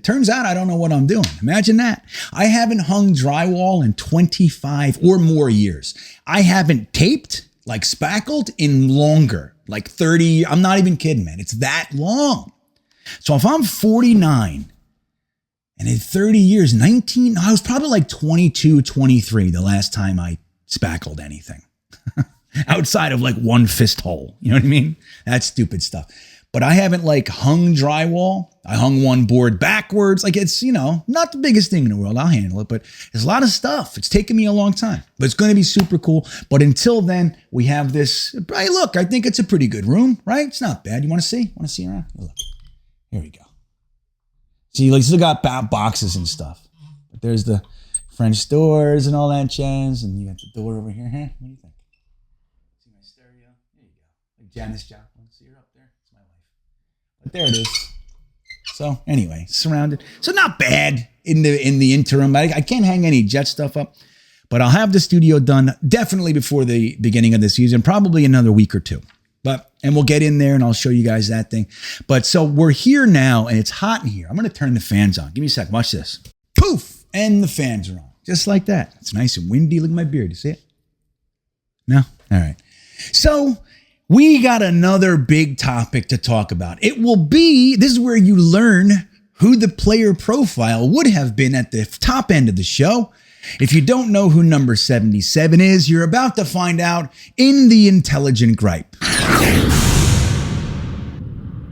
S1: turns out I don't know what I'm doing. Imagine that. I haven't hung drywall in 25 or more years. I haven't taped, like spackled, in longer, like 30. I'm not even kidding, man. It's that long. So if I'm 49 and in 30 years, I was probably like 22, 23 the last time I spackled anything. Outside of like one fist hole. You know what I mean? That's stupid stuff. But I haven't like hung drywall. I hung one board backwards. Like it's, not the biggest thing in the world. I'll handle it. But there's a lot of stuff. It's taken me a long time. But it's going to be super cool. But until then, we have this. Hey, look, I think it's a pretty good room, right? It's not bad. You want to see? Want to see around? Look. Here we go. See, like, still got boxes and stuff. But there's the French doors and all that jazz, and you got the door over here. Huh? What do you think? See my stereo? There you go. Like Janis Joplin. See her up there? It's my wife. But there it is. So anyway, surrounded. So not bad in the interim. I can't hang any Jet stuff up, but I'll have the studio done definitely before the beginning of the season, probably another week or two. And we'll get in there and I'll show you guys that thing. But so we're here now and it's hot in here. I'm going to turn the fans on. Give me a sec. Watch this. Poof! And the fans are on. Just like that. It's nice and windy. Look at my beard. You see it? No? All right. So we got another big topic to talk about. It will be, this is where you learn who the player profile would have been at the top end of the show. If you don't know who number 77 is, you're about to find out in the Intelligent Gripe.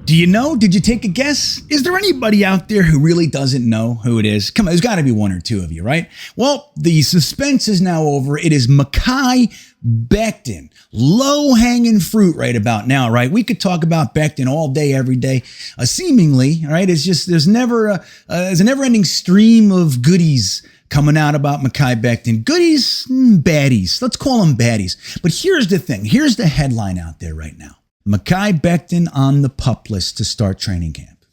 S1: Do you know? Did you take a guess? Is there anybody out there who really doesn't know who it is? Come on, there's got to be one or two of you, right? Well, the suspense is now over. It is Mekhi Becton. Low-hanging fruit right about now, right? We could talk about Becton all day, every day. Seemingly, right? It's just there's a never-ending stream of goodies coming out about Mekhi Becton. Goodies, baddies. Let's call them baddies. But here's the thing. Here's the headline out there right now. Mekhi Becton on the PUP list to start training camp.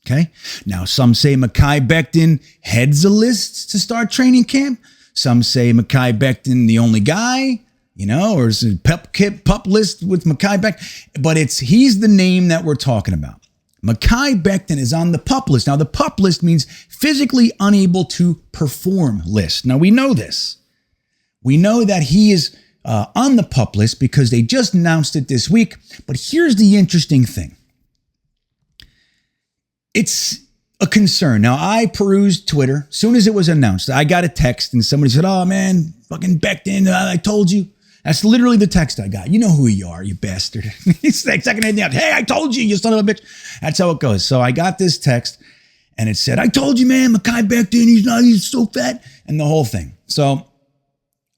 S1: Okay? Now, some say Mekhi Becton heads a list to start training camp. Some say Mekhi Becton the only guy, or is it PUP list with Mekhi Becton. But he's the name that we're talking about. Mekhi Becton is on the PUP list. Now, the PUP list means physically unable to perform list. Now, we know this. We know that he is on the PUP list because they just announced it this week. But here's the interesting thing. It's a concern. Now, I perused Twitter. As soon as it was announced, I got a text and somebody said, "Oh, man, fucking Becton, I told you." That's literally the text I got. You know who you are, you bastard. It's like second anything else. Hey, I told you, you son of a bitch. That's how it goes. So I got this text and it said, "I told you, man, Mekhi Becton, he's so fat," and the whole thing. So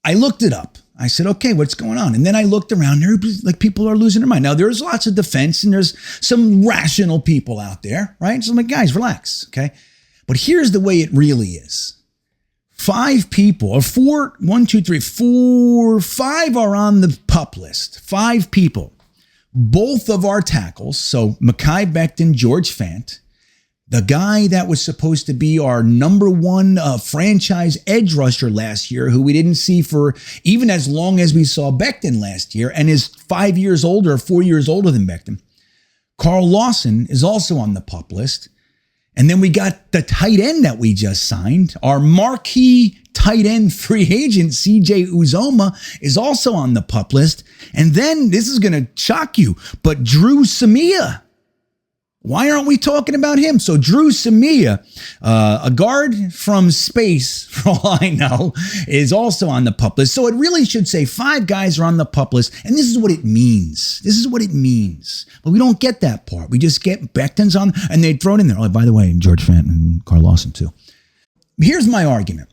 S1: I looked it up. I said, okay, what's going on? And then I looked around there, like people are losing their mind. Now, there's lots of defense and there's some rational people out there, right? So I'm like, guys, relax, okay? But here's the way it really is. 5 people, or 4, 1, 2, 3, 4, 5 are on the PUP list. 5 people. Both of our tackles, so Mekhi Becton, George Fant, the guy that was supposed to be our number 1 franchise edge rusher last year, who we didn't see for even as long as we saw Becton last year, and is 5 years older, or 4 years older than Becton. Carl Lawson is also on the PUP list. And then we got the tight end that we just signed. Our marquee tight end free agent, CJ Uzoma, is also on the PUP list. And then, this is going to shock you, but Drew Samia. Why aren't we talking about him? So Drew Samia, a guard from space, for all I know, is also on the PUP list. So it really should say 5 guys are on the PUP list. And this is what it means. This is what it means. But we don't get that part. We just get Becton's on, and they throw it in there. Oh, by the way, George Fant and Carl Lawson too. Here's my argument.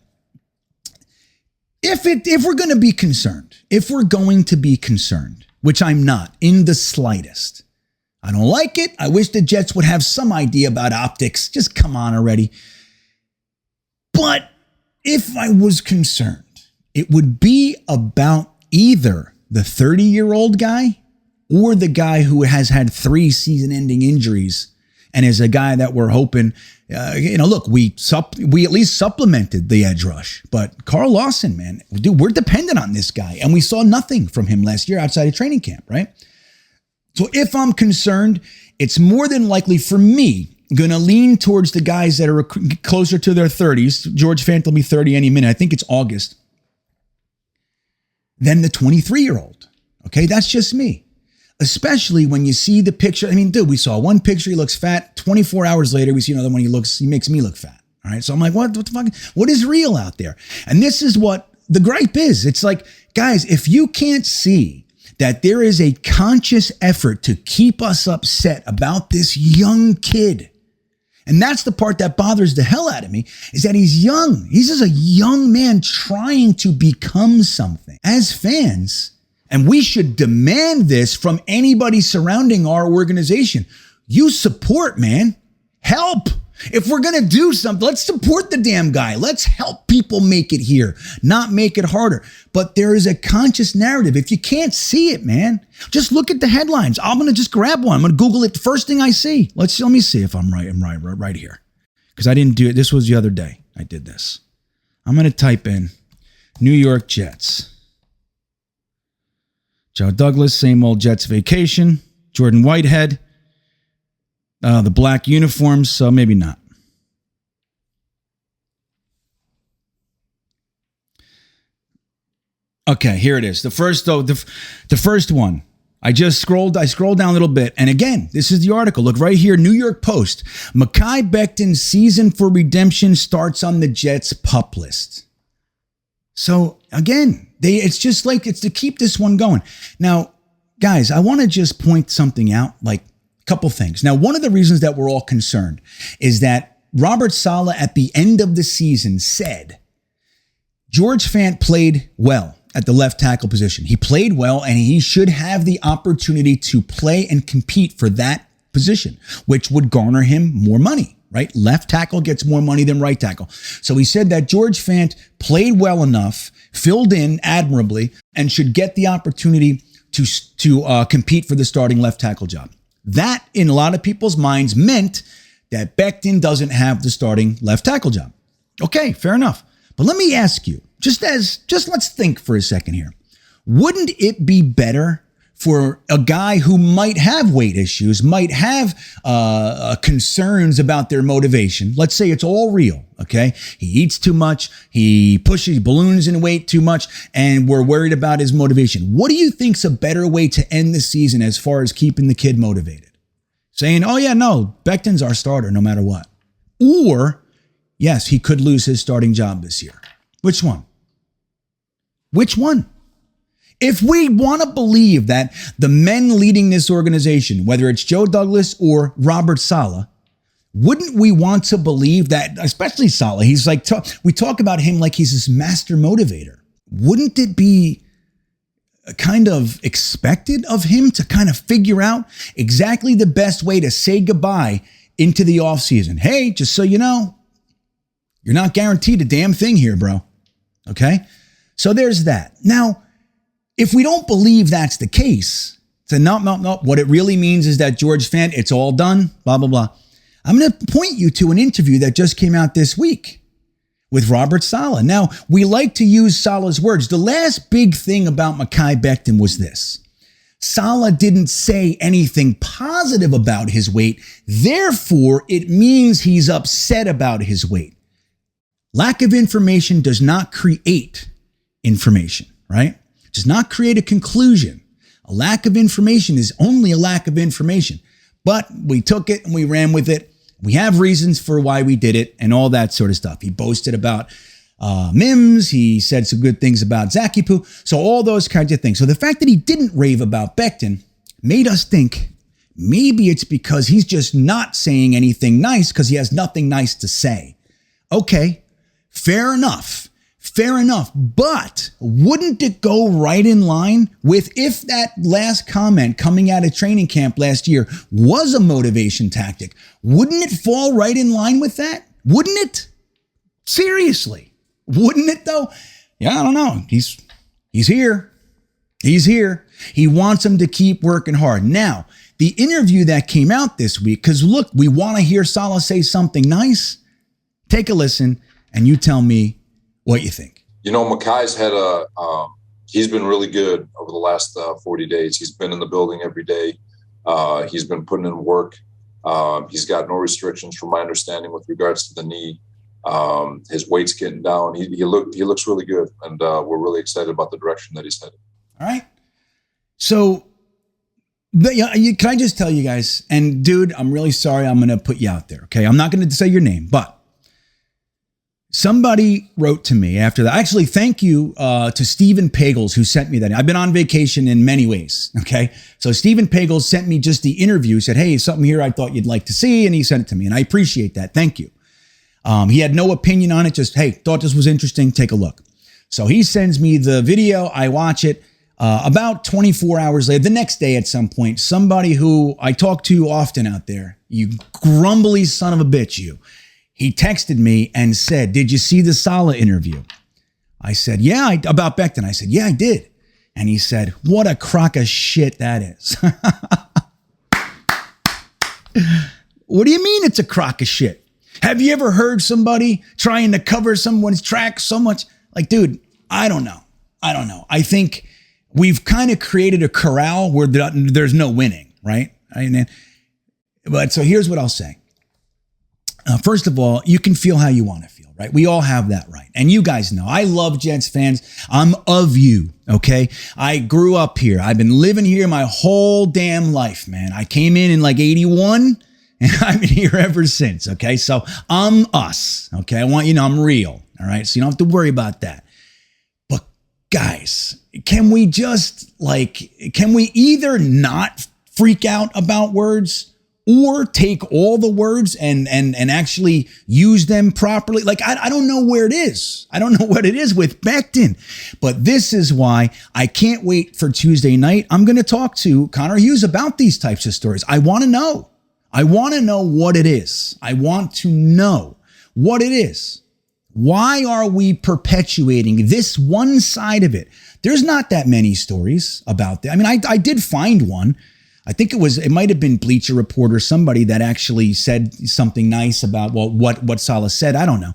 S1: If we're going to be concerned, which I'm not in the slightest, I don't like it. I wish the Jets would have some idea about optics. Just come on already. But if I was concerned, it would be about either the 30-year-old guy or the guy who has had 3 season-ending injuries and is a guy that we're hoping, look, we at least supplemented the edge rush. But Carl Lawson, man, dude, we're dependent on this guy. And we saw nothing from him last year outside of training camp, right? So if I'm concerned, it's more than likely for me going to lean towards the guys that are closer to their 30s. George Fant will be 30 any minute. I think it's August. Than the 23-year-old. Okay, that's just me. Especially when you see the picture. I mean, dude, we saw one picture, he looks fat. 24 hours later, we see another one, he makes me look fat. All right, so I'm like, what the fuck? What is real out there? And this is what the gripe is. It's like, guys, if you can't see that there is a conscious effort to keep us upset about this young kid. And that's the part that bothers the hell out of me, is that he's young. He's just a young man trying to become something. As fans, and we should demand this from anybody surrounding our organization, you support, man. Help. If we're going to do something, let's support the damn guy. Let's help people make it here, not make it harder. But there is a conscious narrative. If you can't see it, man, just look at the headlines. I'm going to just grab one. I'm going to Google it the first thing I see. Let me see if I'm right. I'm right here. Because I didn't do it. This was the other day. I did this. I'm going to type in New York Jets. Joe Douglas, same old Jets vacation. Jordan Whitehead. The black uniforms, so maybe not. Okay, here it is. The first one. I scrolled down a little bit. And again, this is the article. Look right here, New York Post. Mekhi Becton's season for redemption starts on the Jets pup list. So again, it's to keep this one going. Now, guys, I want to just point something out, like a couple things. Now, one of the reasons that we're all concerned is that Robert Saleh at the end of the season said George Fant played well at the left tackle position. He played well, and he should have the opportunity to play and compete for that position, which would garner him more money, right? Left tackle gets more money than right tackle. So he said that George Fant played well enough, filled in admirably, and should get the opportunity to compete for the starting left tackle job. That, in a lot of people's minds, meant that Becton doesn't have the starting left tackle job. Okay, fair enough. But let me ask you, just let's think for a second here. Wouldn't it be better for a guy who might have weight issues, might have concerns about their motivation? Let's say it's all real, okay? He eats too much, he pushes balloons in weight too much, and we're worried about his motivation. What do you think's a better way to end the season as far as keeping the kid motivated? Saying, oh yeah, no, Becton's our starter no matter what. Or, yes, he could lose his starting job this year. Which one? Which one? If we want to believe that the men leading this organization, whether it's Joe Douglas or Robert Saleh, wouldn't we want to believe that, especially Saleh, he's like, we talk about him like he's this master motivator. Wouldn't it be kind of expected of him to kind of figure out exactly the best way to say goodbye into the offseason? Hey, just so you know, you're not guaranteed a damn thing here, bro. Okay? So there's that. Now, if we don't believe that's the case, then no. What it really means is that George Fant, it's all done, blah, blah, blah. I'm going to point you to an interview that just came out this week with Robert Saleh. Now, we like to use Saleh's words. The last big thing about Mekhi Becton was this. Saleh didn't say anything positive about his weight. Therefore, it means he's upset about his weight. Lack of information does not create information, right? It does not create a conclusion. A lack of information is only a lack of information. But we took it and we ran with it. We have reasons for why we did it and all that sort of stuff. He boasted about Mims. He said some good things about Zakipu. So all those kinds of things. So the fact that he didn't rave about Becton made us think maybe it's because he's just not saying anything nice because he has nothing nice to say. Okay, fair enough. Fair enough. But wouldn't it go right in line with if that last comment coming out of training camp last year was a motivation tactic? Wouldn't it fall right in line with that? Wouldn't it? Seriously. Wouldn't it though? Yeah, I don't know. He's here. He's here. He wants him to keep working hard. Now, the interview that came out this week, because look, we want to hear Saleh say something nice. Take a listen and you tell me what you think.
S2: You know, Mekhi's had he's been really good over the last 40 days. He's been in the building every day. He's been putting in work. He's got no restrictions from my understanding with regards to the knee. His weight's getting down. He looks really good. And we're really excited about the direction that he's headed. All
S1: right. So can I just tell you guys, and dude, I'm really sorry I'm going to put you out there. Okay. I'm not going to say your name, but somebody wrote to me after that. Actually, thank you to Stephen Pagels, who sent me that. I've been on vacation in many ways, okay? So Stephen Pagels sent me just the interview, said, hey, something here I thought you'd like to see, and he sent it to me, and I appreciate that. Thank you. He had no opinion on it, just, hey, thought this was interesting, take a look. So he sends me the video, I watch it. About 24 hours later, the next day at some point, somebody who I talk to often out there, You grumbly son of a bitch, you. He texted me and said, did you see the Saleh interview? I said, yeah, about Becton. I said, yeah, I did. And he said, what a crock of shit that is. What do you mean it's a crock of shit? Have you ever heard somebody trying to cover someone's track so much? Like, dude, I don't know. I think we've kind of created a corral where there's no winning, right? But so here's what I'll say. First of all, you can feel how you want to feel, right? We all have that right. And you guys know, I love Jets fans. I'm of you, okay? I grew up here. I've been living here my whole damn life, man. I came in like 81 and I've been here ever since, okay? So I'm us, okay? I want you to know I'm real, all right? So you don't have to worry about that. But guys, can we either not freak out about words or take all the words and actually use them properly? Like, I don't know where it is. I don't know what it is with Becton. But this is why I can't wait for Tuesday night. I'm going to talk to Connor Hughes about these types of stories. I want to know. I want to know what it is. I want to know what it is. Why are we perpetuating this one side of it? There's not that many stories about that. I mean, I did find one. I think it might have been Bleacher Report or somebody that actually said something nice about, well, what Saleh said. I don't know.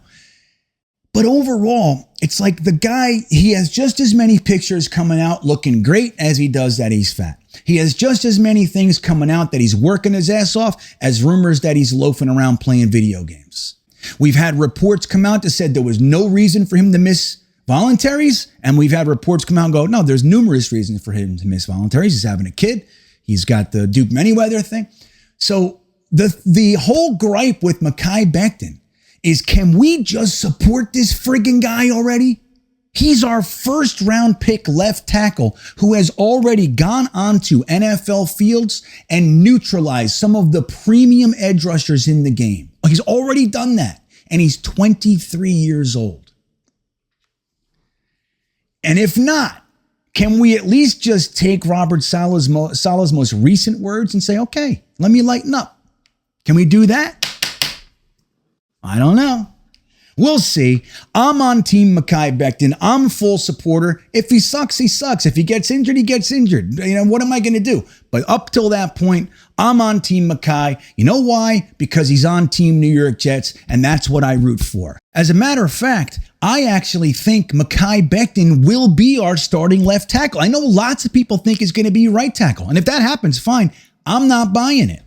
S1: But overall, it's like the guy, he has just as many pictures coming out looking great as he does that he's fat. He has just as many things coming out that he's working his ass off as rumors that he's loafing around playing video games. We've had reports come out that said there was no reason for him to miss voluntaries. And we've had reports come out and go, no, there's numerous reasons for him to miss voluntaries. He's having a kid. He's got the Duke Manyweather thing. So the whole gripe with Mekhi Becton is, can we just support this friggin' guy already? He's our first round pick left tackle who has already gone onto NFL fields and neutralized some of the premium edge rushers in the game. He's already done that. And he's 23 years old. And if not, can we at least just take Robert Saleh's most recent words and say, okay, let me lighten up? Can we do that? I don't know. We'll see. I'm on Team Mekhi Becton. I'm full supporter. If he sucks, he sucks. If he gets injured, he gets injured. You know, what am I going to do? But up till that point, I'm on Team Mekhi. You know why? Because he's on Team New York Jets, and that's what I root for. As a matter of fact, I actually think Mekhi Becton will be our starting left tackle. I know lots of people think he's going to be right tackle. And if that happens, fine. I'm not buying it.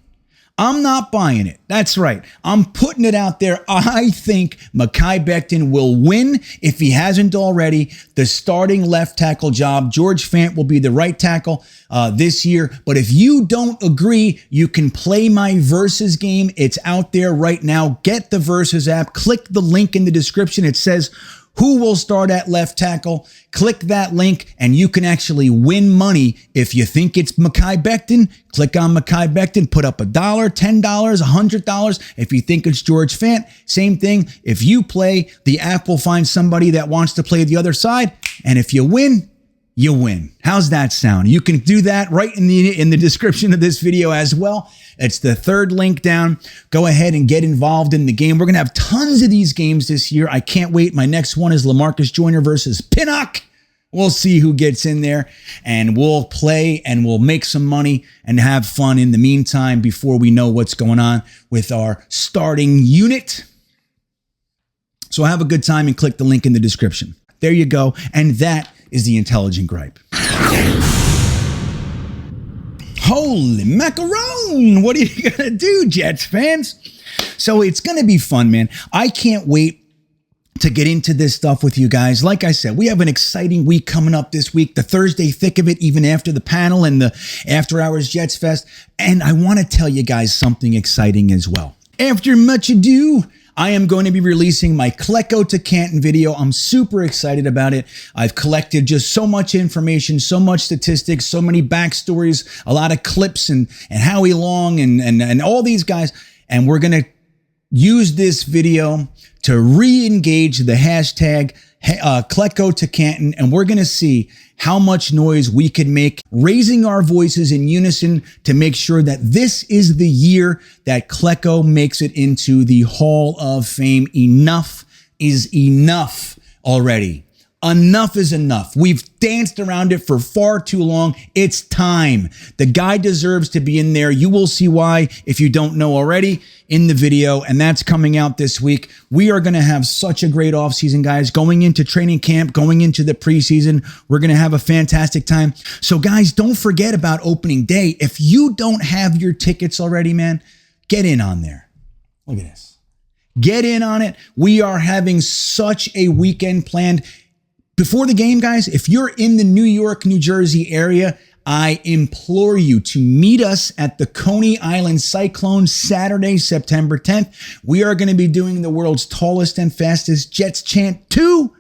S1: I'm not buying it. That's right. I'm putting it out there. I think Mekhi Becton will win, if he hasn't already, the starting left tackle job. George Fant will be the right tackle this year. But if you don't agree, you can play my Versus game. It's out there right now. Get the Versus app. Click the link in the description. It says who will start at left tackle. Click that link and you can actually win money. If you think it's Mekhi Becton, click on Mekhi Becton, put up $1, $10, $100. If you think it's George Fant, same thing. If you play, the app will find somebody that wants to play the other side. And if you win, you win. How's that sound? You can do that right in the description of this video as well. It's the third link down. Go ahead and get involved in the game. We're going to have tons of these games this year. I can't wait. My next one is LaMarcus Joyner versus Pinnock. We'll see who gets in there, and we'll play and we'll make some money and have fun in the meantime before we know what's going on with our starting unit. So have a good time and click the link in the description. There you go. And that is the intelligent gripe. Holy macaron! What are you going to do, Jets fans? So it's going to be fun, man. I can't wait to get into this stuff with you guys. Like I said, we have an exciting week coming up this week, the Thursday thick of it, even after the panel and the After Hours Jets Fest. And I want to tell you guys something exciting as well. After much ado, I am going to be releasing my Klecko to Canton video. I'm super excited about it. I've collected just so much information, so much statistics, so many backstories, a lot of clips and Howie Long and all these guys. And we're going to use this video to re-engage the hashtag Kletko to Canton, and we're going to see how much noise we can make, raising our voices in unison to make sure that this is the year that Kletko makes it into the Hall of Fame. Enough is enough already. Enough is enough. We've danced around it for far too long. It's time. The guy deserves to be in there. You will see why if you don't know already in the video, and that's coming out this week. We are going to have such a great offseason, guys. Going into training camp, going into the preseason, we're going to have a fantastic time. So, guys, don't forget about opening day. If you don't have your tickets already, man, get in on there. Look at this. Get in on it. We are having such a weekend planned. Before the game, guys, if you're in the New York, New Jersey area, I implore you to meet us at the Coney Island Cyclone Saturday, September 10th. We are going to be doing the world's tallest and fastest Jets chant. 2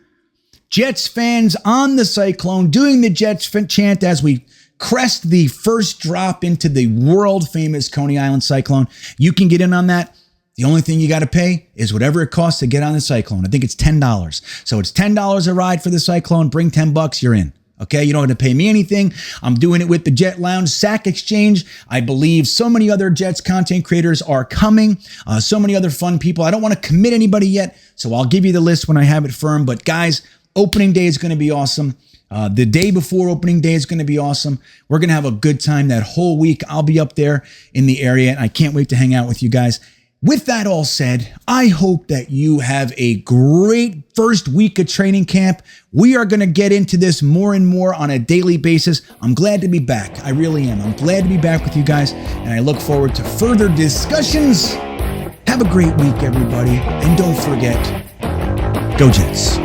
S1: Jets fans on the Cyclone doing the Jets chant as we crest the first drop into the world famous Coney Island Cyclone. You can get in on that. The only thing you got to pay is whatever it costs to get on the Cyclone. I think it's $10. So it's $10 a ride for the Cyclone. Bring $10, you're in. Okay, you don't have to pay me anything. I'm doing it with the Jet Lounge, Sack Exchange. I believe so many other Jets content creators are coming. So many other fun people. I don't want to commit anybody yet, so I'll give you the list when I have it firm. But guys, opening day is going to be awesome. The day before opening day is going to be awesome. We're going to have a good time that whole week. I'll be up there in the area, and I can't wait to hang out with you guys. With that all said, I hope that you have a great first week of training camp. We are going to get into this more and more on a daily basis. I'm glad to be back. I really am. I'm glad to be back with you guys, and I look forward to further discussions. Have a great week, everybody, and don't forget, go Jets.